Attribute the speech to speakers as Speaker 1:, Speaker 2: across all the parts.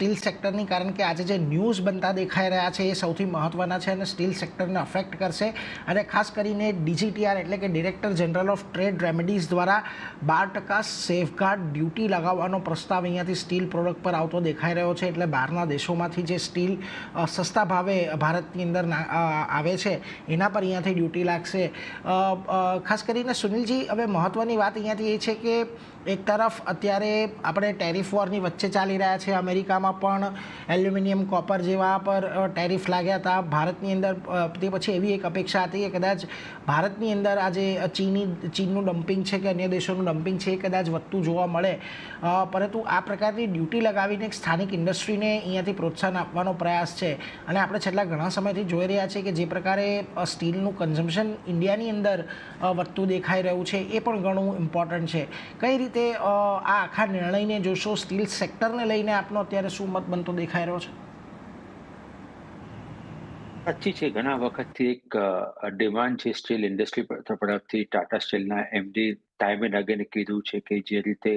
Speaker 1: Steel સેક્ટરની, કારણ કે આજે જે ન્યૂઝ બનતા દેખાઈ રહ્યા છે એ સૌથી મહત્ત્વના છે અને સ્ટીલ સેક્ટરને અફેક્ટ કરશે. અને ખાસ કરીને DGTR એટલે કે director general of trade remedies દ્વારા 12% સેફગાર્ડ ડ્યુટી લગાવવાનો પ્રસ્તાવ અહીંયાથી સ્ટીલ પ્રોડક્ટ પર આવતો દેખાઈ રહ્યો છે. એટલે બહારના દેશોમાંથી જે સ્ટીલ સસ્તા ભાવે ભારતની અંદર આવે છે એના પર અહીંયાથી ડ્યુટી લાગશે. ખાસ કરીને સુનિલજી, હવે મહત્ત્વની વાત અહીંયાથી એ છે કે એક તરફ અત્યારે આપણે ટેરિફ વોરની વચ્ચે ચાલી રહ્યા છે. અમેરિકામાં પણ એલ્યુમિનિયમ, કોપર જેવા પર ટેરિફ લાગ્યા હતા. ભારતની અંદર તે પછી એવી એક અપેક્ષા હતી કે કદાચ ભારતની અંદર આજે ચીનનું ડમ્પિંગ છે કે અન્ય દેશોનું ડમ્પિંગ છે એ કદાચ વધતું જોવા મળે, પરંતુ આ પ્રકારની ડ્યુટી લગાવીને એક સ્થાનિક ઇન્ડસ્ટ્રીને અહીંયાથી પ્રોત્સાહન આપવાનો પ્રયાસ છે. અને આપણે છેલ્લા ઘણા સમયથી જોઈ રહ્યા છીએ કે જે પ્રકારે સ્ટીલનું કન્ઝમ્પશન ઇન્ડિયાની અંદર વધતું દેખાઈ રહ્યું છે એ પણ ઘણું ઇમ્પોર્ટન્ટ છે. કઈ રીતે આ આખા નિર્ણયને જોશો? સ્ટીલ સેક્ટરને લઈને આપનો અત્યારે શું મત બનતો દેખાઈ રહ્યો છે?
Speaker 2: સાચી છે. ઘણા વખતથી એક ડિમાન્ડ છે સ્ટીલ ઇન્ડસ્ટ્રી તરફથી. ટાટા સ્ટીલના MD ટાઈમ એન્ડ અગેન કીધું છે કે જે રીતે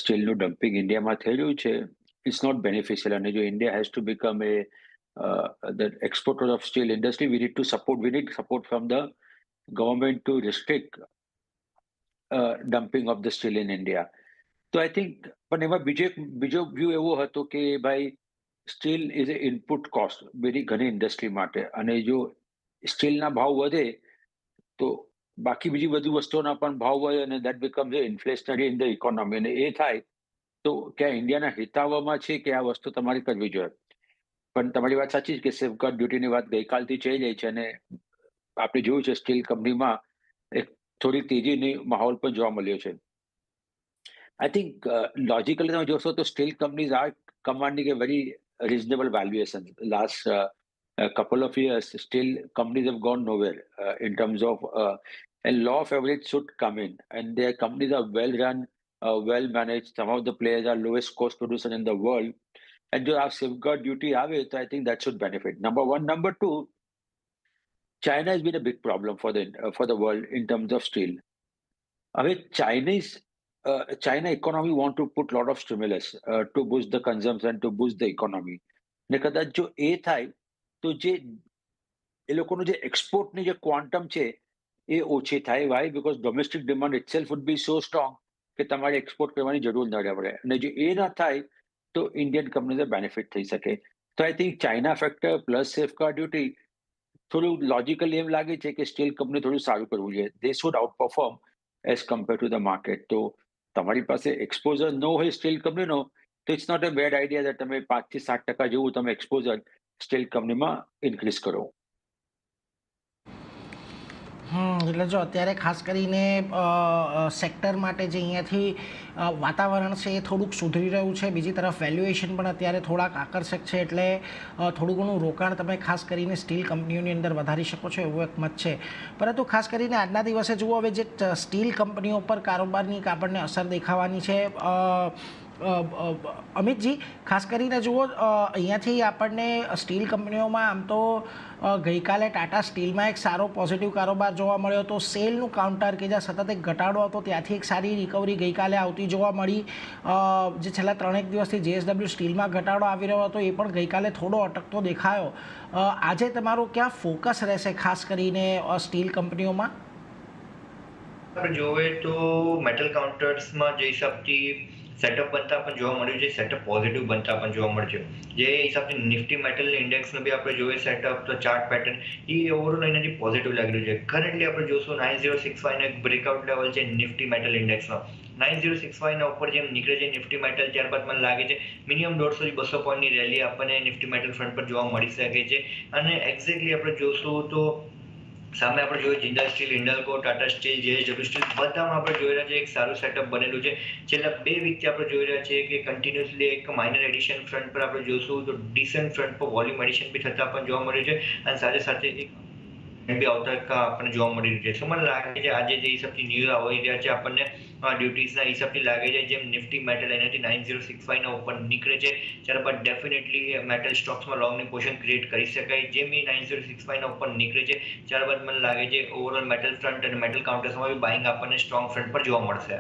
Speaker 2: સ્ટીલનું ડમ્પિંગ ઇન્ડિયામાં થઈ રહ્યું છે, ઇટ્સ નોટ બેનિફિશિયલ. અને જો India has to become the exporter of steel industry, we need support from the government to restrict dumping of the steel in India. તો આઈ થિંક પણ એમાં બીજો વ્યૂ એવો હતો કે ભાઈ steel is A input cost ઘણી industry માટે, અને જો સ્ટીલના ભાવ વધે તો બાકી બીજી બધી વસ્તુઓના પણ ભાવ વધે અને that becomes a inflationary in the economy. અને એ થાય તો ક્યાં ઇન્ડિયાના હિતાવહમાં છે કે આ વસ્તુ તમારી કરવી જોઈએ. પણ તમારી વાત સાચી છે કે સેફગાર્ડ ડ્યુટીની વાત ગઈકાલથી ચાલી રહી છે, અને આપણે જોયું છે સ્ટીલ કંપનીમાં એક થોડી તેજીની માહોલ પણ જોવા મળ્યો છે. I think logically તમે જોશો તો steel companies R commanding a very reasonable valuation. Last couple of years, steel companies have gone nowhere in terms of a law of average should come in, and their companies are well run, well managed. Some of the players are lowest cost producer in the world, and જો આ safeguard duty આવે તો I think that should benefit. Number one. Number two, China has been a big problem for the world in terms of steel. હવે China economy want to put lot of stimulus to boost the consumption, to boost the economy. ને કદાચ જો એ થાય તો જે એ લોકોનું જે એક્સપોર્ટની જે ક્વોન્ટમ છે એ ઓછી થાય. Why? Because domestic demand itself would be so strong કે તમારે એક્સપોર્ટ કરવાની જરૂર ન પડે. અને જો એ ના થાય તો ઇન્ડિયન કંપનીને બેનિફિટ થઈ શકે. તો I think China factor plus safeguard duty થોડું લોજિકલી એમ લાગે છે કે સ્ટીલ કંપની થોડું સારું કરવું જોઈએ. They should outperform as compare to the market. તો તમારી પાસે એક્સપોઝર ન હોય સ્ટીલ કંપનીનો તો it's not a bad idea કે તમે 5 થી 7% જેવું તમે એક્સપોઝર સ્ટીલ કંપનીમાં ઇન્ક્રીઝ કરો.
Speaker 1: એટલે જો અત્યારે ખાસ કરીને સેક્ટર માટે જે અહીંયાથી વાતાવરણ છે એ થોડુંક સુધરી રહ્યું છે. બીજી તરફ વેલ્યુએશન પણ અત્યારે થોડાક આકર્ષક છે, એટલે થોડું ઘણું રોકાણ તમે ખાસ કરીને સ્ટીલ કંપનીઓની અંદર વધારી શકો છો એવો એક મત છે. પરંતુ ખાસ કરીને આજના દિવસે જુઓ, હવે જે સ્ટીલ કંપનીઓ પર કારોબારની આપણને અસર દેખાવાની છે. અમિતજી, ખાસ કરીને જુઓ, અહીંયાથી આપણને સ્ટીલ કંપનીઓમાં આમ તો ગઈકાલે ટાટા સ્ટીલમાં એક સારો પોઝિટિવ કારોબાર જોવા મળ્યો હતો. સેલનું કાઉન્ટર કે જ્યાં સતત એક ઘટાડો હતો ત્યાંથી એક સારી રિકવરી ગઈકાલે આવતી જોવા મળી. જે છેલ્લા 3 દિવસથી JSW સ્ટીલમાં ઘટાડો આવી રહ્યો હતો એ પણ ગઈકાલે થોડો અટકતો દેખાયો. આજે તમારો ક્યાં ફોકસ રહેશે ખાસ કરીને સ્ટીલ કંપનીઓમાં?
Speaker 3: આપણે જોઈએ તો મેટલ કાઉન્ટર્સમાં જે હિસાબથી સેટઅપ બનતા પણ જોવા મળ્યું છે, સેટઅપ પોઝિટિવ બનતા પણ જોવા મળે છે. જે હિસાબથી નિફ્ટી મેટલ ઇન્ડેક્સનો બી આપણે જોઈએ સેટઅપ, તો ચાર્ટ પેટર્ન એ ઓવરઓલ એનાથી પોઝિટિવ લાગી રહ્યું છે. કરન્ટલી આપણે જોશું 9065 નો એક બ્રેકઆઉટ લેવલ છે નિફ્ટી મેટલ ઇન્ડેક્સનો. 9065 ના ઉપર જેમ નીકળે છે નિફ્ટી મેટલ, ત્યારબાદ મને લાગે છે મિનિમમ 150 થી 200 પોઈન્ટની રેલી આપણને નિફ્ટી મેટલ ફ્રન્ટ પર જોવા મળી શકે છે. અને એક્ઝેક્ટલી આપણે જોશું તો સામે આપણે જોઈએ Jindal steel, Hindalco, Tata steel, JSW steel બધામાં આપણે જોઈ રહ્યા છીએ એક સારું સેટઅપ બનેલું છે. છેલ્લા 2 વીકથી આપણે જોઈ રહ્યા છીએ કે કન્ટિન્યુઅસલી એક માઇનર એડિશન ફ્રન્ટ પર આપણે જોશું તો ડિસન્ટ ફ્રન્ટ પર વોલ્યુમ એડિશન બી થતા પણ જોવા મળ્યું છે, અને સાથે સાથે એક બી આવતા આપણને જોવા મળી રહ્યું છે. તો મને લાગે છે આજે જે હિસાબથી ન્યૂઝ આવી રહ્યા છે આપણને ડ્યુટીઝના હિસાબથી લાગે છે જેમ નિફ્ટી મેટલ એનાથી 9065 ના ઉપર નીકળે છે, ત્યારબાદ ડેફિનેટલી મેટલ સ્ટોક્સમાં લોંગની પોઝિશન ક્રિએટ કરી શકાય. જેમ એ 9065 ના ઉપર નીકળે છે ત્યારબાદ મને લાગે છે ઓવરઓલ મેટલ ફ્રન્ટ અને મેટલ કાઉન્ટર્સમાં બી બાઇંગ આપણને સ્ટ્રોંગ ફ્રન્ટ પર જોવા મળશે.